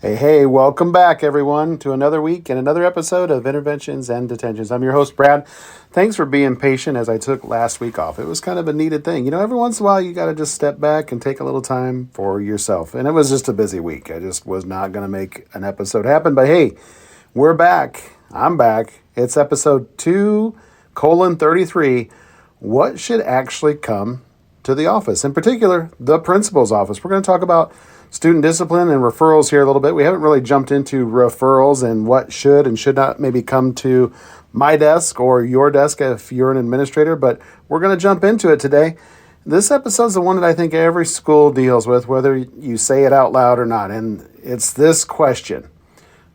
Hey, welcome back, everyone, to another week and another episode of Interventions and Detentions. I'm your host, Brad. Thanks for being patient as I took last week off. It was kind of a needed thing. Every once in a while, you got to just step back and take a little time for yourself. And it was just a busy week. I just was not going to make an episode happen. But hey, we're back. I'm back. It's episode 2:33. What should actually come to the office? In particular, the principal's office. We're going to talk about student discipline and referrals here a little bit. We haven't really jumped into referrals and what should and should not maybe come to my desk or your desk if you're an administrator, but we're going to jump into it today. This episode is the one that I think every school deals with, whether you say it out loud or not, and it's this question: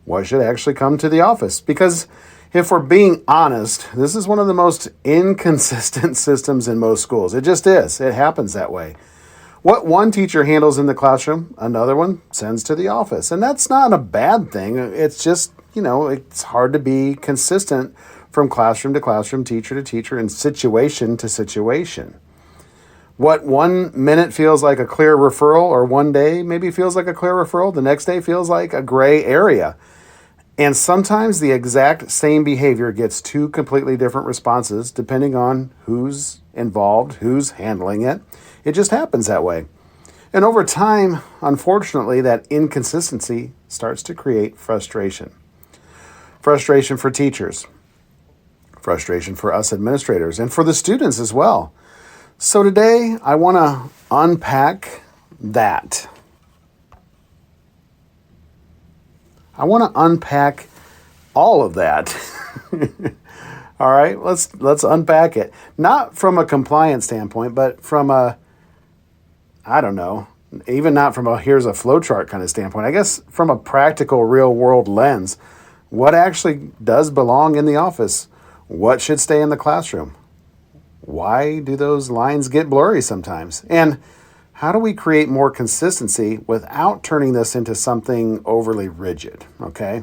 what should actually come to the office? Because if we're being honest, this is one of the most inconsistent systems in most schools. It just is. It happens that way. What one teacher handles in the classroom, another one sends to the office. And that's not a bad thing. It's just, it's hard to be consistent from classroom to classroom, teacher to teacher, and situation to situation. What 1 minute feels like a clear referral, or one day maybe feels like a clear referral, the next day feels like a gray area. And sometimes the exact same behavior gets two completely different responses depending on who's involved, who's handling it. It just happens that way. And over time, unfortunately, that inconsistency starts to create frustration. Frustration for teachers, frustration for us administrators, and for the students as well. So today, I want to unpack that. I want to unpack all of that. All right, let's unpack it. Not from a compliance standpoint, but from even not from here's a flowchart kind of standpoint. I guess from a practical, real world lens, what actually does belong in the office? What should stay in the classroom? Why do those lines get blurry sometimes? And how do we create more consistency without turning this into something overly rigid? Okay,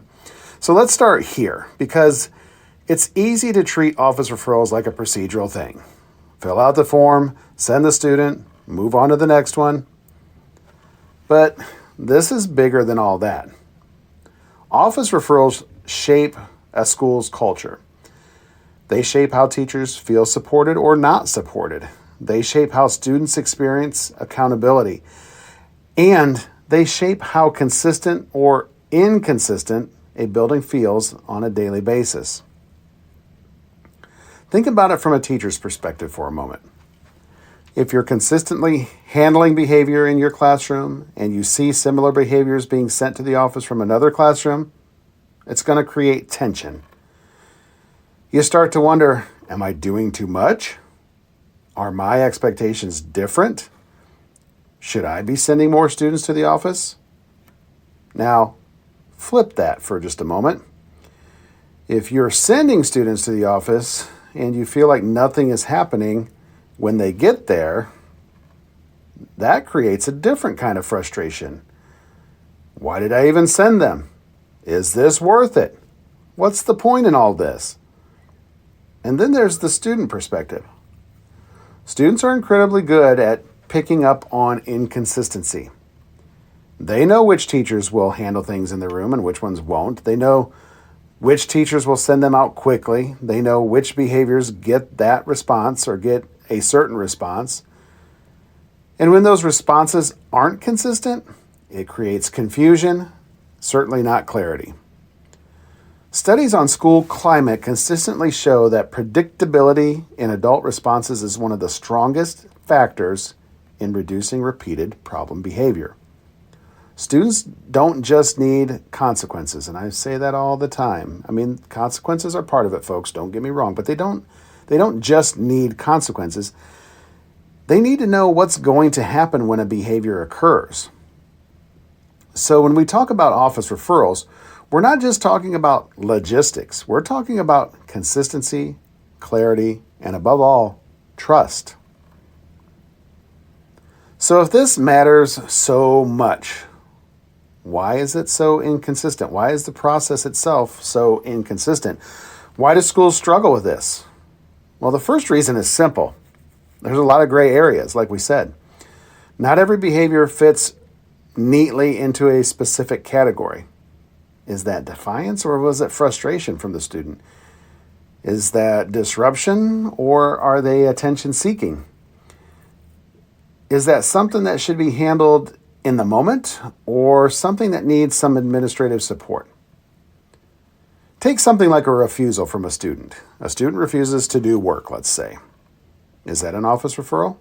so let's start here, because it's easy to treat office referrals like a procedural thing. Fill out the form, send the student, move on to the next one. But this is bigger than all that. Office referrals shape a school's culture. They shape how teachers feel supported or not supported. They shape how students experience accountability. And they shape how consistent or inconsistent a building feels on a daily basis. Think about it from a teacher's perspective for a moment. If you're consistently handling behavior in your classroom and you see similar behaviors being sent to the office from another classroom, it's going to create tension. You start to wonder, am I doing too much? Are my expectations different? Should I be sending more students to the office? Now, flip that for just a moment. If you're sending students to the office and you feel like nothing is happening when they get there, that creates a different kind of frustration. Why did I even send them? Is this worth it? What's the point in all this? And then there's the student perspective. Students are incredibly good at picking up on inconsistency. They know which teachers will handle things in the room and which ones won't. They know which teachers will send them out quickly. They know which behaviors get that response or get a certain response. And when those responses aren't consistent, it creates confusion, certainly not clarity. Studies on school climate consistently show that predictability in adult responses is one of the strongest factors in reducing repeated problem behavior. Students don't just need consequences, and I say that all the time. I mean, consequences are part of it, folks, don't get me wrong, but they don't just need consequences. They need to know what's going to happen when a behavior occurs. So when we talk about office referrals, we're not just talking about logistics. We're talking about consistency, clarity, and above all, trust. So if this matters so much, why is it so inconsistent? Why is the process itself so inconsistent? Why do schools struggle with this? Well, the first reason is simple. There's a lot of gray areas, like we said. Not every behavior fits neatly into a specific category. Is that defiance or was it frustration from the student? Is that disruption or are they attention seeking? Is that something that should be handled in the moment or something that needs some administrative support? Take something like a refusal from a student. A student refuses to do work, let's say. Is that an office referral?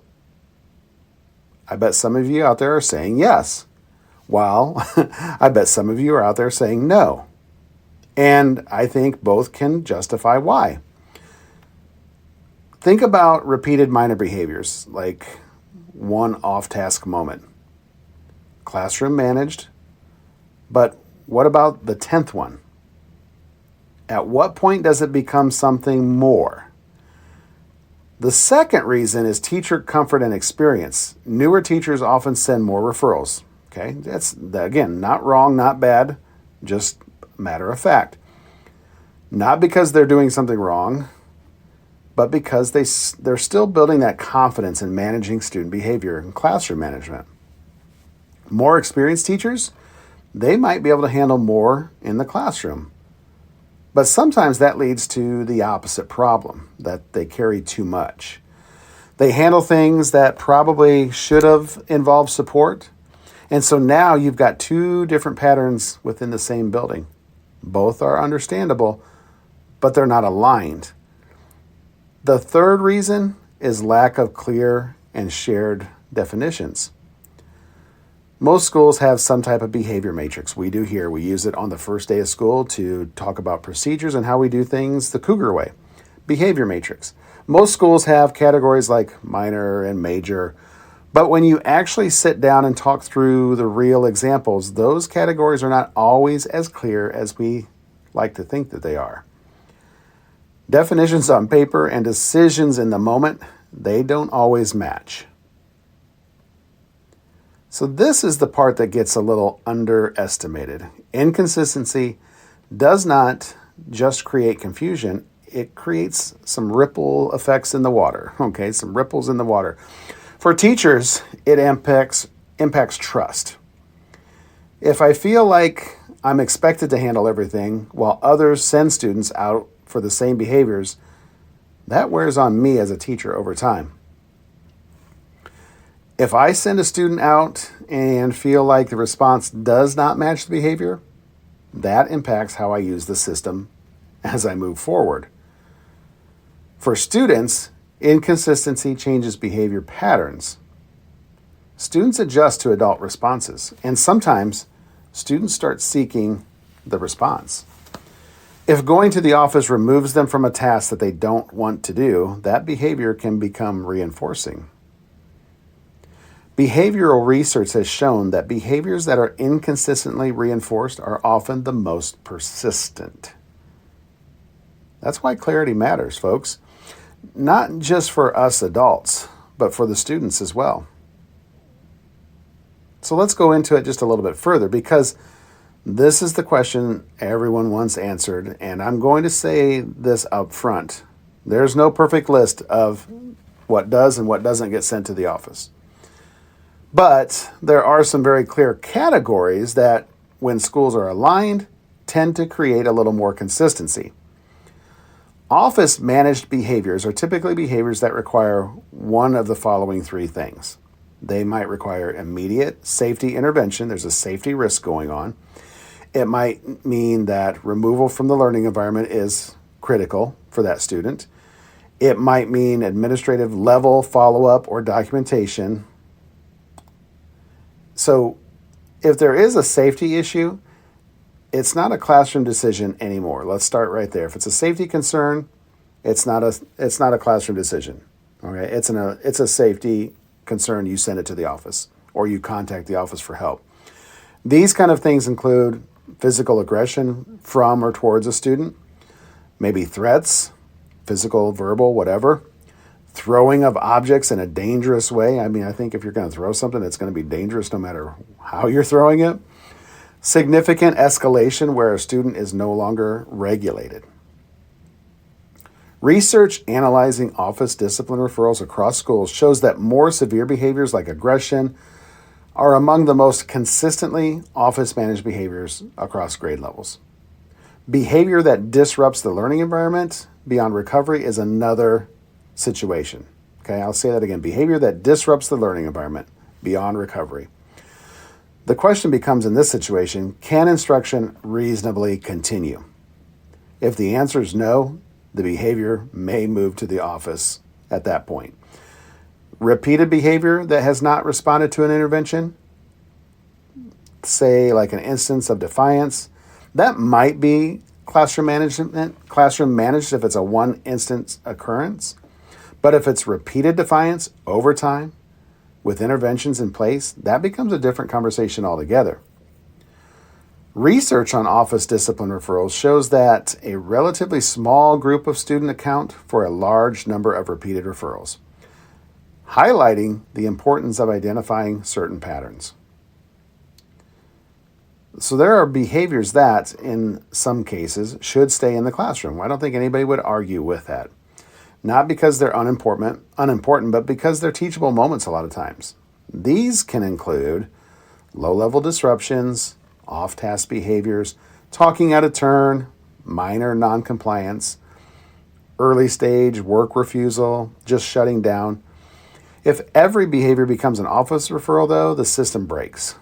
I bet some of you out there are saying yes. While I bet some of you are out there saying no. And I think both can justify why. Think about repeated minor behaviors, like one off-task moment. Classroom managed, but what about the 10th one? At what point does it become something more? The second reason is teacher comfort and experience. Newer teachers often send more referrals. Okay, that's, again, not wrong, not bad, just matter of fact. Not because they're doing something wrong, but because they're still building that confidence in managing student behavior and classroom management. More experienced teachers, they might be able to handle more in the classroom. But sometimes that leads to the opposite problem, that they carry too much. They handle things that probably should have involved support. And so now you've got two different patterns within the same building. Both are understandable, but they're not aligned. The third reason is lack of clear and shared definitions. Most schools have some type of behavior matrix. We do here. We use it on the first day of school to talk about procedures and how we do things the Cougar way. Behavior matrix. Most schools have categories like minor and major, but when you actually sit down and talk through the real examples, those categories are not always as clear as we like to think that they are. Definitions on paper and decisions in the moment, they don't always match. So this is the part that gets a little underestimated. Inconsistency does not just create confusion, it creates some ripple effects in the water, okay? Some ripples in the water. For teachers, it impacts trust. If I feel like I'm expected to handle everything while others send students out for the same behaviors, that wears on me as a teacher over time. If I send a student out and feel like the response does not match the behavior, that impacts how I use the system as I move forward. For students, inconsistency changes behavior patterns. Students adjust to adult responses, and sometimes students start seeking the response. If going to the office removes them from a task that they don't want to do, that behavior can become reinforcing. Behavioral research has shown that behaviors that are inconsistently reinforced are often the most persistent. That's why clarity matters, folks. Not just for us adults, but for the students as well. So let's go into it just a little bit further because this is the question everyone wants answered, and I'm going to say this up front. There's no perfect list of what does and what doesn't get sent to the office. But there are some very clear categories that, when schools are aligned, tend to create a little more consistency. Office managed behaviors are typically behaviors that require one of the following three things. They might require immediate safety intervention. There's a safety risk going on. It might mean that removal from the learning environment is critical for that student. It might mean administrative level follow-up or documentation. So if there is a safety issue, it's not a classroom decision anymore. Let's start right there. If it's a safety concern, it's not a classroom decision. Okay, it's a safety concern. You send it to the office or you contact the office for help. These kind of things include physical aggression from or towards a student, maybe threats, physical, verbal, whatever. Throwing of objects in a dangerous way. I mean, I think if you're going to throw something, it's going to be dangerous no matter how you're throwing it. Significant escalation where a student is no longer regulated. Research analyzing office discipline referrals across schools shows that more severe behaviors like aggression are among the most consistently office-managed behaviors across grade levels. Behavior that disrupts the learning environment beyond recovery is another situation. Okay, I'll say that again. Behavior that disrupts the learning environment beyond recovery. The question becomes in this situation, can instruction reasonably continue? If the answer is no, the behavior may move to the office at that point. Repeated behavior that has not responded to an intervention, say like an instance of defiance, that might be classroom managed if it's a one instance occurrence. But if it's repeated defiance over time with interventions in place, that becomes a different conversation altogether. Research on office discipline referrals shows that a relatively small group of students account for a large number of repeated referrals, highlighting the importance of identifying certain patterns. So there are behaviors that, in some cases, should stay in the classroom. I don't think anybody would argue with that. Not because they're unimportant, but because they're teachable moments a lot of times. These can include low-level disruptions, off-task behaviors, talking out of turn, minor non-compliance, early stage work refusal, just shutting down. If every behavior becomes an office referral, though, the system breaks.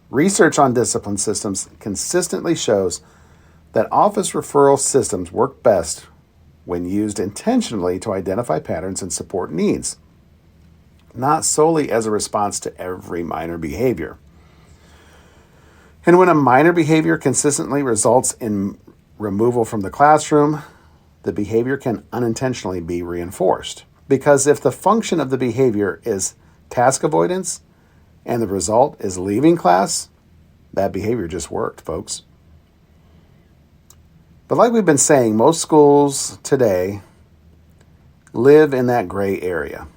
Research on discipline systems consistently shows that office referral systems work best when used intentionally to identify patterns and support needs, not solely as a response to every minor behavior. And when a minor behavior consistently results in removal from the classroom, the behavior can unintentionally be reinforced. Because if the function of the behavior is task avoidance and the result is leaving class, that behavior just worked, folks. But like we've been saying, most schools today live in that gray area.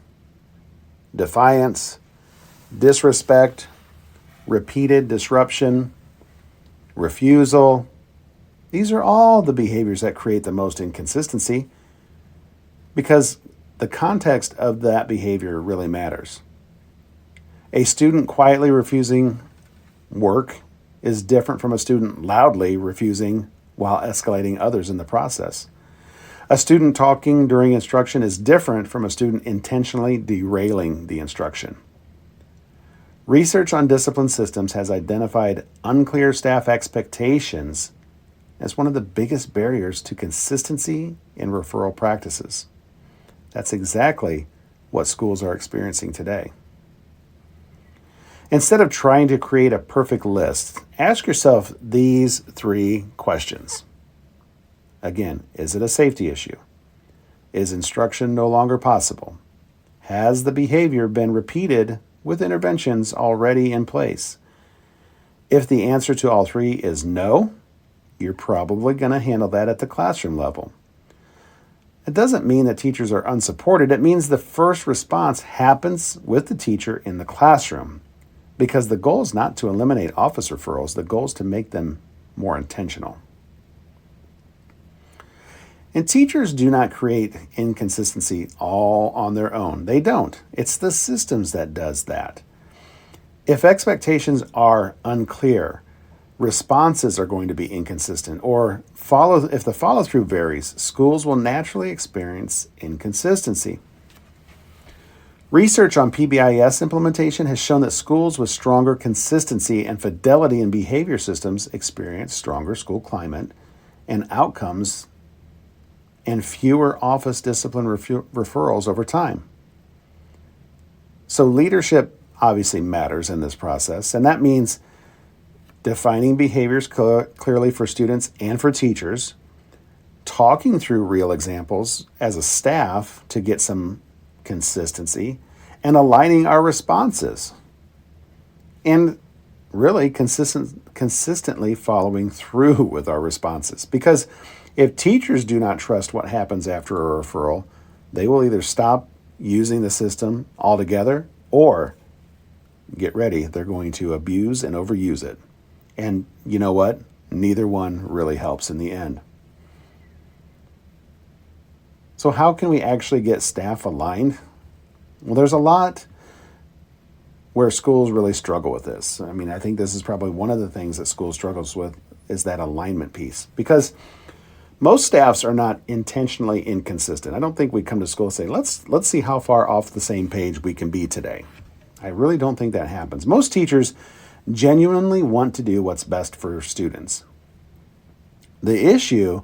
Defiance, disrespect, repeated disruption, refusal. These are all the behaviors that create the most inconsistency because the context of that behavior really matters. A student quietly refusing work is different from a student loudly refusing while escalating others in the process. A student talking during instruction is different from a student intentionally derailing the instruction. Research on discipline systems has identified unclear staff expectations as one of the biggest barriers to consistency in referral practices. That's exactly what schools are experiencing today. Instead of trying to create a perfect list, ask yourself these 3 questions. Again, is it a safety issue? Is instruction no longer possible? Has the behavior been repeated with interventions already in place? If the answer to all 3 is no, you're probably going to handle that at the classroom level. It doesn't mean that teachers are unsupported. It means the first response happens with the teacher in the classroom because the goal is not to eliminate office referrals. The goal is to make them more intentional. And teachers do not create inconsistency all on their own. They don't. It's the systems that does that. If expectations are unclear, responses are going to be inconsistent, or if the follow-through varies, schools will naturally experience inconsistency. Research on PBIS implementation has shown that schools with stronger consistency and fidelity in behavior systems experience stronger school climate and outcomes and fewer office discipline referrals over time. So leadership obviously matters in this process, and that means defining behaviors clearly for students and for teachers, talking through real examples as a staff to get some consistency, and aligning our responses. And really consistently following through with our responses. Because if teachers do not trust what happens after a referral, they will either stop using the system altogether or, get ready, they're going to abuse and overuse it. And you know what? Neither one really helps in the end. So how can we actually get staff aligned? Well, there's a lot where schools really struggle with this. I mean, I think this is probably one of the things that school struggles with is that alignment piece, because most staffs are not intentionally inconsistent. I don't think we come to school and say, let's see how far off the same page we can be today. I really don't think that happens. Most teachers genuinely want to do what's best for students. The issue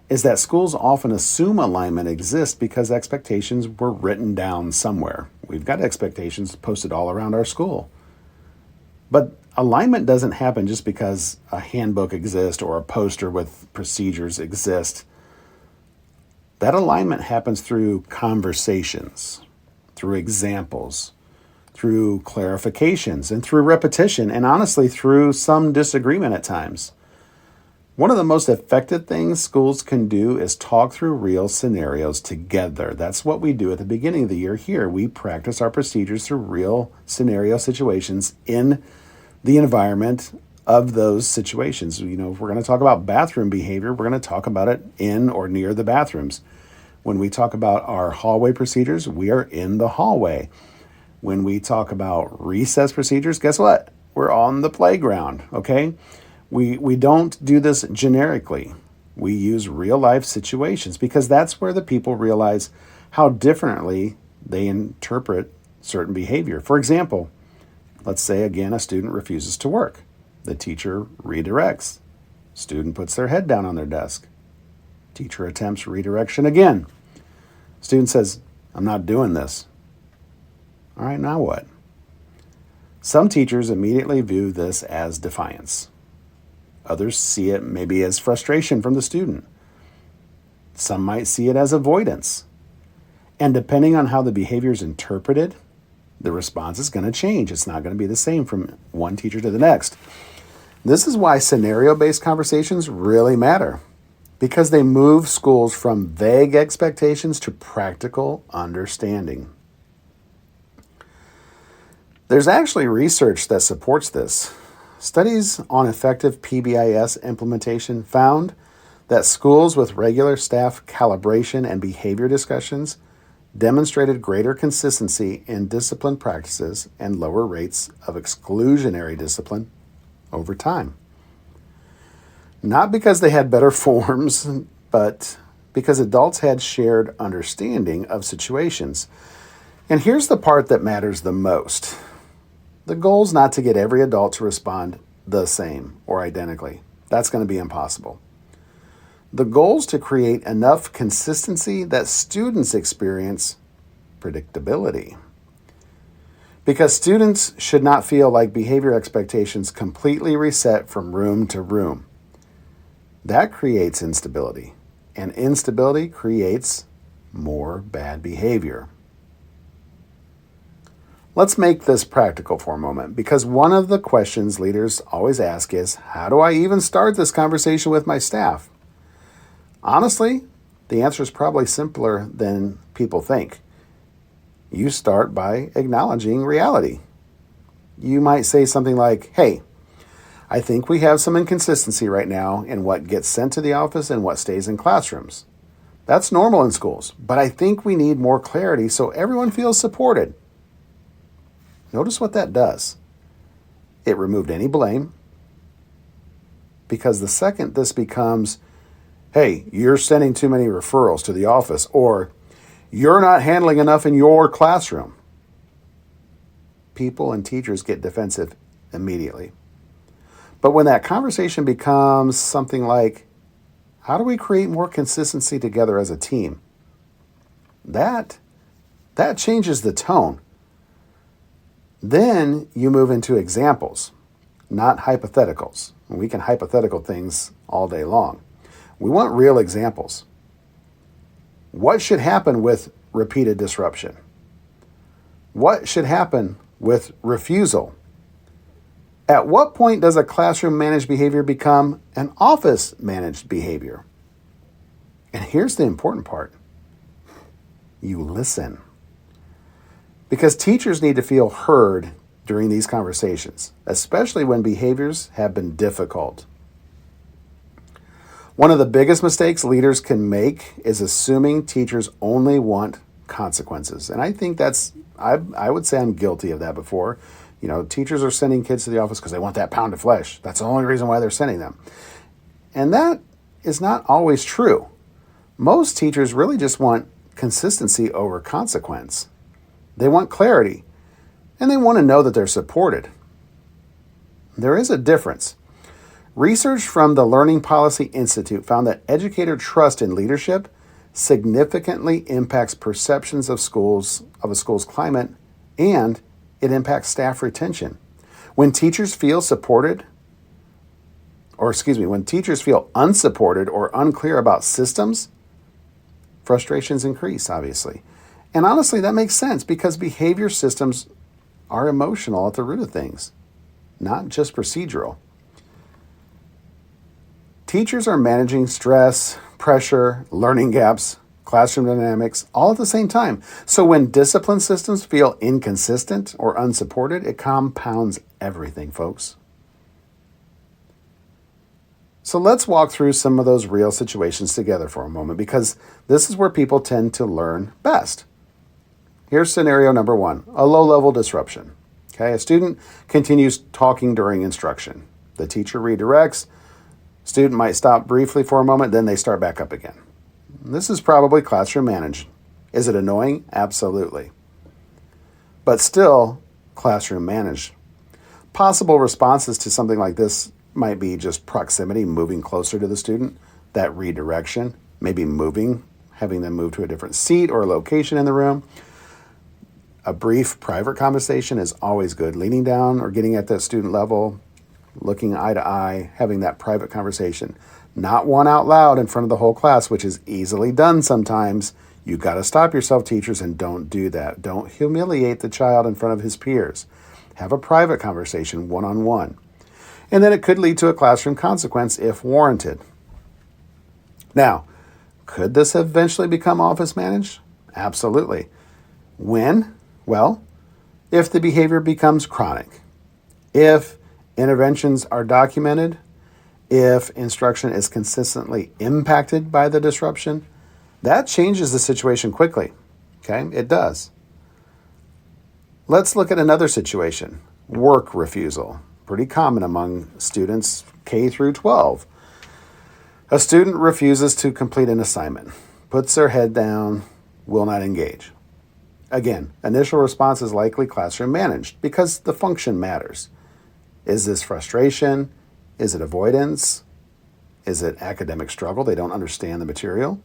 is that schools often assume alignment exists because expectations were written down somewhere. We've got expectations posted all around our school. But alignment doesn't happen just because a handbook exists or a poster with procedures exist. That alignment happens through conversations, through examples, through clarifications, and through repetition, and honestly, through some disagreement at times. One of the most effective things schools can do is talk through real scenarios together. That's what we do at the beginning of the year here. We practice our procedures through real scenario situations in the environment of those situations. You know, if we're going to talk about bathroom behavior, we're going to talk about it in or near the bathrooms. When we talk about our hallway procedures, we are in the hallway. When we talk about recess procedures, guess what? We're on the playground, okay? We don't do this generically. We use real life situations because that's where the people realize how differently they interpret certain behavior. For example, let's say again a student refuses to work. The teacher redirects. Student puts their head down on their desk. Teacher attempts redirection again. Student says, "I'm not doing this." All right, now what? Some teachers immediately view this as defiance. Others see it maybe as frustration from the student. Some might see it as avoidance. And depending on how the behavior is interpreted, the response is going to change. It's not going to be the same from one teacher to the next. This is why scenario-based conversations really matter, because they move schools from vague expectations to practical understanding. There's actually research that supports this. Studies on effective PBIS implementation found that schools with regular staff calibration and behavior discussions demonstrated greater consistency in discipline practices and lower rates of exclusionary discipline over time. Not because they had better forms, but because adults had shared understanding of situations. And here's the part that matters the most. The goal is not to get every adult to respond the same or identically. That's going to be impossible. The goal is to create enough consistency that students experience predictability. Because students should not feel like behavior expectations completely reset from room to room. That creates instability, and instability creates more bad behavior. Let's make this practical for a moment, because one of the questions leaders always ask is, how do I even start this conversation with my staff? Honestly, the answer is probably simpler than people think. You start by acknowledging reality. You might say something like, "Hey, I think we have some inconsistency right now in what gets sent to the office and what stays in classrooms. That's normal in schools, but I think we need more clarity so everyone feels supported." Notice what that does. It removed any blame, because the second this becomes, "Hey, you're sending too many referrals to the office," or "you're not handling enough in your classroom," people and teachers get defensive immediately. But when that conversation becomes something like, "How do we create more consistency together as a team?" That changes the tone. Then you move into examples, not hypotheticals. We can hypothetical things all day long. We want real examples. What should happen with repeated disruption? What should happen with refusal? At what point does a classroom managed behavior become an office managed behavior? And here's the important part. You listen. Because teachers need to feel heard during these conversations, especially when behaviors have been difficult. One of the biggest mistakes leaders can make is assuming teachers only want consequences. And I think I would say I'm guilty of that before. Teachers are sending kids to the office because they want that pound of flesh. That's the only reason why they're sending them. And that is not always true. Most teachers really just want consistency over consequence. They want clarity, and they want to know that they're supported. There is a difference. Research from the Learning Policy Institute found that educator trust in leadership significantly impacts perceptions of a school's climate, and it impacts staff retention. When teachers feel unsupported or unclear about systems, frustrations increase, obviously. And honestly, that makes sense because behavior systems are emotional at the root of things, not just procedural. Teachers are managing stress, pressure, learning gaps, classroom dynamics, all at the same time. So when discipline systems feel inconsistent or unsupported, it compounds everything, folks. So let's walk through some of those real situations together for a moment, because this is where people tend to learn best. Here's scenario number 1, a low-level disruption. Okay, a student continues talking during instruction. The teacher redirects. Student might stop briefly for a moment, then they start back up again. This is probably classroom managed. Is it annoying? Absolutely. But still, classroom managed. Possible responses to something like this might be just proximity, moving closer to the student, that redirection, maybe having them move to a different seat or location in the room. A brief private conversation is always good. Leaning down or getting at that student level, looking eye to eye, having that private conversation. Not one out loud in front of the whole class, which is easily done sometimes. You got to stop yourself, teachers, and don't do that. Don't humiliate the child in front of his peers. Have a private conversation one-on-one. And then it could lead to a classroom consequence if warranted. Now, could this eventually become office managed? Absolutely. When? Well, if the behavior becomes chronic, if interventions are documented, if instruction is consistently impacted by the disruption, that changes the situation quickly. Okay, it does. Let's look at another situation, work refusal. Pretty common among students K through 12. A student refuses to complete an assignment, puts their head down, will not engage. Again, initial response is likely classroom managed because the function matters. Is this frustration? Is it avoidance? Is it academic struggle? They don't understand the material.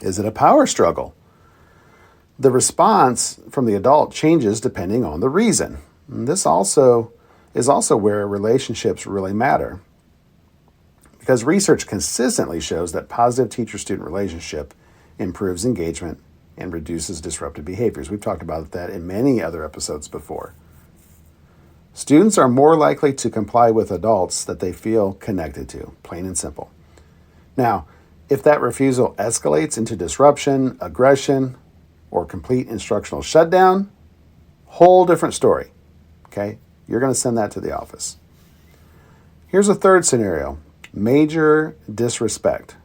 Is it a power struggle? The response from the adult changes depending on the reason. And this is also where relationships really matter, because research consistently shows that positive teacher-student relationship improves engagement and reduces disruptive behaviors. We've talked about that in many other episodes before. Students are more likely to comply with adults that they feel connected to, plain and simple. Now, if that refusal escalates into disruption, aggression, or complete instructional shutdown, whole different story. Okay? You're going to send that to the office. Here's a third scenario, major disrespect.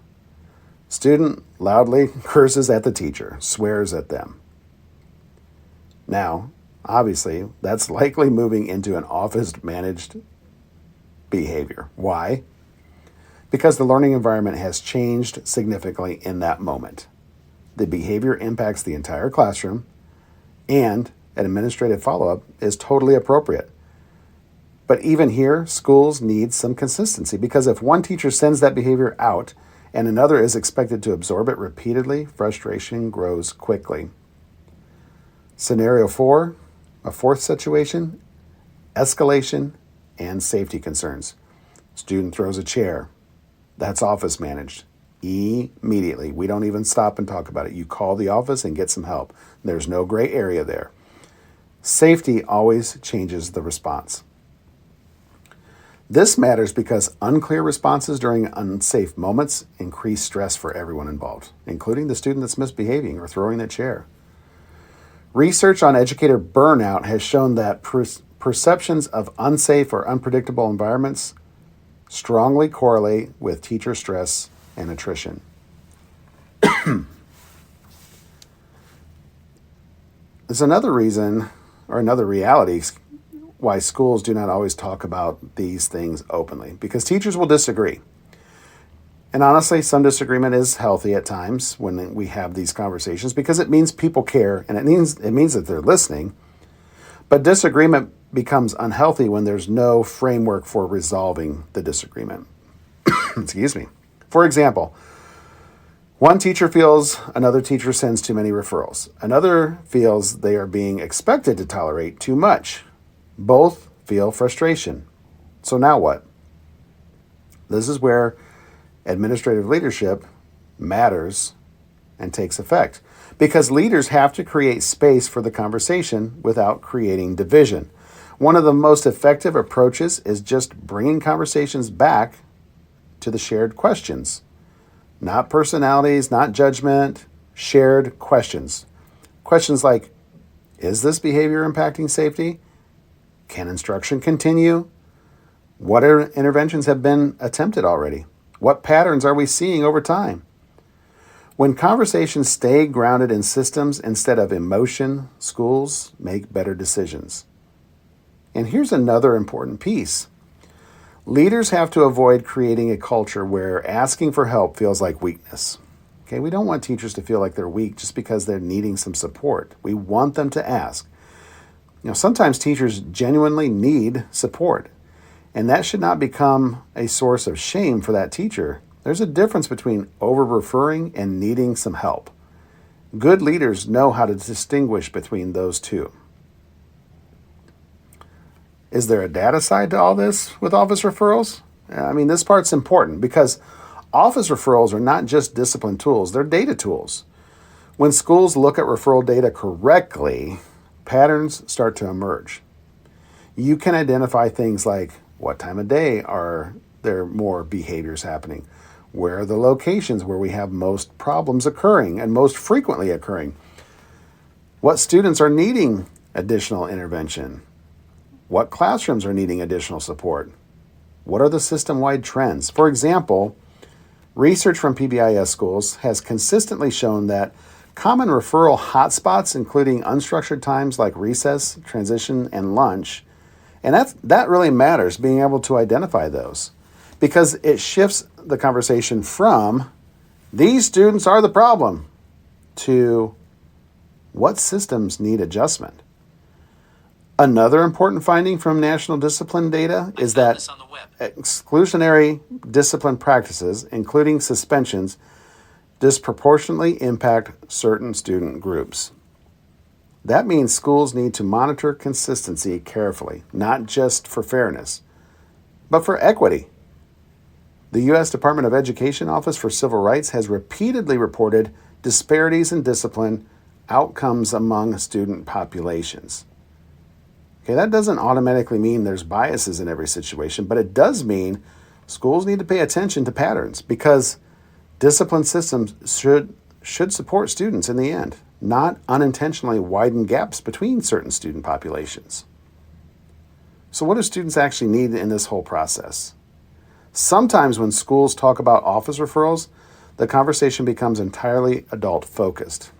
Student loudly curses at the teacher, swears at them. Now, obviously, that's likely moving into an office-managed behavior. Why? Because the learning environment has changed significantly in that moment. The behavior impacts the entire classroom, and an administrative follow-up is totally appropriate. But even here, schools need some consistency, because if one teacher sends that behavior out and another is expected to absorb it repeatedly, frustration grows quickly. Scenario 4, a fourth situation, escalation and safety concerns. Student throws a chair. That's office managed. Immediately. We don't even stop and talk about it. You call the office and get some help. There's no gray area there. Safety always changes the response. This matters because unclear responses during unsafe moments increase stress for everyone involved, including the student that's misbehaving or throwing the chair. Research on educator burnout has shown that perceptions of unsafe or unpredictable environments strongly correlate with teacher stress and attrition. There's another reason, or another reality, why schools do not always talk about these things openly, because teachers will disagree. And honestly, some disagreement is healthy at times when we have these conversations, because it means people care and it means that they're listening. But disagreement becomes unhealthy when there's no framework for resolving the disagreement. Excuse me. For example, one teacher feels another teacher sends too many referrals. Another feels they are being expected to tolerate too much. Both feel frustration. So now what? This is where administrative leadership matters and takes effect, because leaders have to create space for the conversation without creating division. One of the most effective approaches is just bringing conversations back to the shared questions. Not personalities, not judgment, shared questions. Questions like, is this behavior impacting safety? Can instruction continue? What interventions have been attempted already? What patterns are we seeing over time? When conversations stay grounded in systems instead of emotion, schools make better decisions. And here's another important piece. Leaders have to avoid creating a culture where asking for help feels like weakness. Okay, we don't want teachers to feel like they're weak just because they're needing some support. We want them to ask. Sometimes teachers genuinely need support, and that should not become a source of shame for that teacher. There's a difference between over-referring and needing some help. Good leaders know how to distinguish between those two. Is there a data side to all this with office referrals? This part's important because office referrals are not just discipline tools, they're data tools. When schools look at referral data correctly, patterns start to emerge. You can identify things like what time of day are there more behaviors happening? Where are the locations where we have most problems occurring and most frequently occurring? What students are needing additional intervention? What classrooms are needing additional support? What are the system-wide trends? For example, research from PBIS schools has consistently shown that common referral hotspots, including unstructured times like recess, transition, and lunch, and that really matters, being able to identify those, because it shifts the conversation from these students are the problem to what systems need adjustment. Another important finding from national discipline data is that exclusionary discipline practices, including suspensions, disproportionately impact certain student groups. That means schools need to monitor consistency carefully, not just for fairness, but for equity. The U.S. Department of Education Office for Civil Rights has repeatedly reported disparities in discipline outcomes among student populations. Okay, that doesn't automatically mean there's biases in every situation, but it does mean schools need to pay attention to patterns, because discipline systems should support students in the end, not unintentionally widen gaps between certain student populations. So what do students actually need in this whole process? Sometimes when schools talk about office referrals, the conversation becomes entirely adult-focused.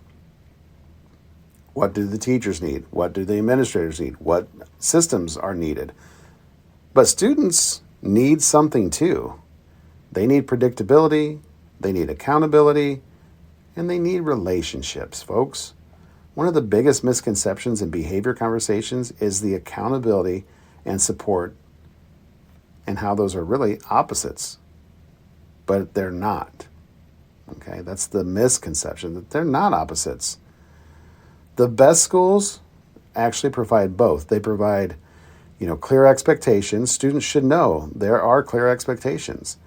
What do the teachers need? What do the administrators need? What systems are needed? But students need something too. They need predictability, they need accountability, and they need relationships, folks. One of the biggest misconceptions in behavior conversations is the accountability and support, and how those are really opposites. But they're not. Okay, that's the misconception, that they're not opposites. The best schools actually provide both. They provide, clear expectations. Students should know there are clear expectations.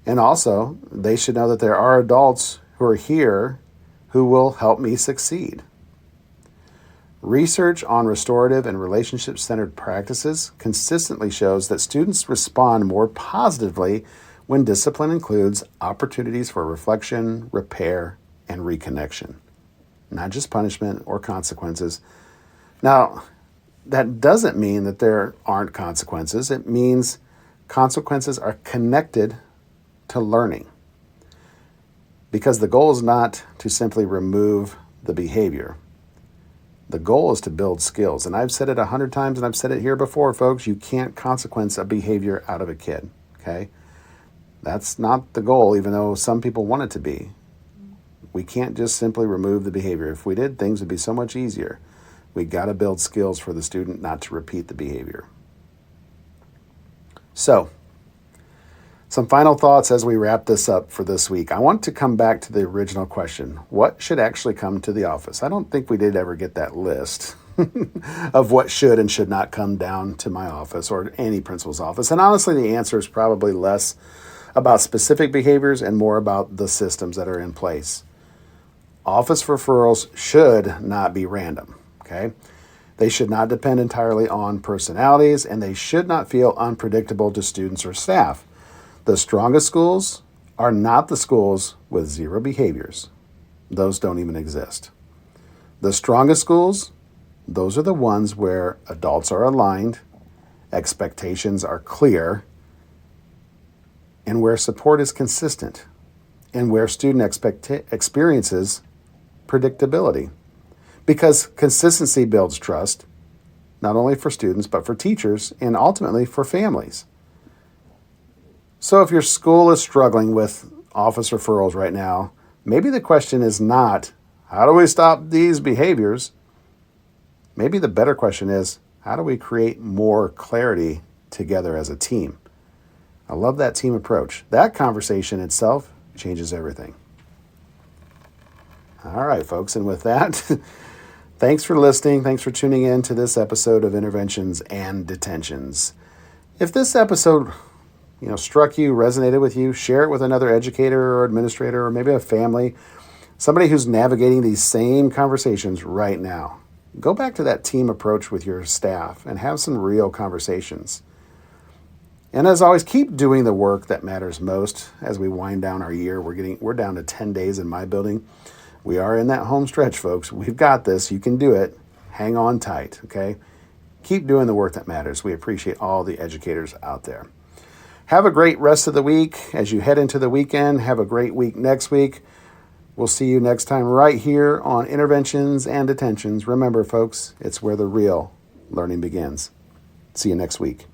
And also, they should know that there are adults who are here who will help me succeed. Research on restorative and relationship-centered practices consistently shows that students respond more positively when discipline includes opportunities for reflection, repair, and reconnection, not just punishment or consequences. Now, that doesn't mean that there aren't consequences. It means consequences are connected to learning, because the goal is not to simply remove the behavior, The goal is to build skills. And I've said it 100 times, and I've said it here before, folks. You can't consequence a behavior out of a kid, okay? That's not the goal, even though some people want it to be. We can't just simply remove the behavior. If we did, things would be so much easier. We got to build skills for the student not to repeat the behavior. So, some final thoughts as we wrap this up for this week. I want to come back to the original question. What should actually come to the office? I don't think we did ever get that list of what should and should not come down to my office or any principal's office. And honestly, the answer is probably less about specific behaviors and more about the systems that are in place. Office referrals should not be random, okay? They should not depend entirely on personalities, and they should not feel unpredictable to students or staff. The strongest schools are not the schools with zero behaviors. Those don't even exist. The strongest schools, those are the ones where adults are aligned, expectations are clear, and where support is consistent, and where student experiences predictability. Because consistency builds trust, not only for students, but for teachers, and ultimately for families. So if your school is struggling with office referrals right now, maybe the question is not, how do we stop these behaviors? Maybe the better question is, how do we create more clarity together as a team? I love that team approach. That conversation itself changes everything. All right, folks, and with that, thanks for listening. Thanks for tuning in to this episode of Interventions and Detentions. If this episode struck you, resonated with you, share it with another educator or administrator or maybe a family, somebody who's navigating these same conversations right now. Go back to that team approach with your staff and have some real conversations. And as always, keep doing the work that matters most as we wind down our year. We're down to 10 days in my building. We are in that home stretch, folks. We've got this. You can do it. Hang on tight, okay? Keep doing the work that matters. We appreciate all the educators out there. Have a great rest of the week as you head into the weekend. Have a great week next week. We'll see you next time right here on Interventions and Detentions. Remember, folks, it's where the real learning begins. See you next week.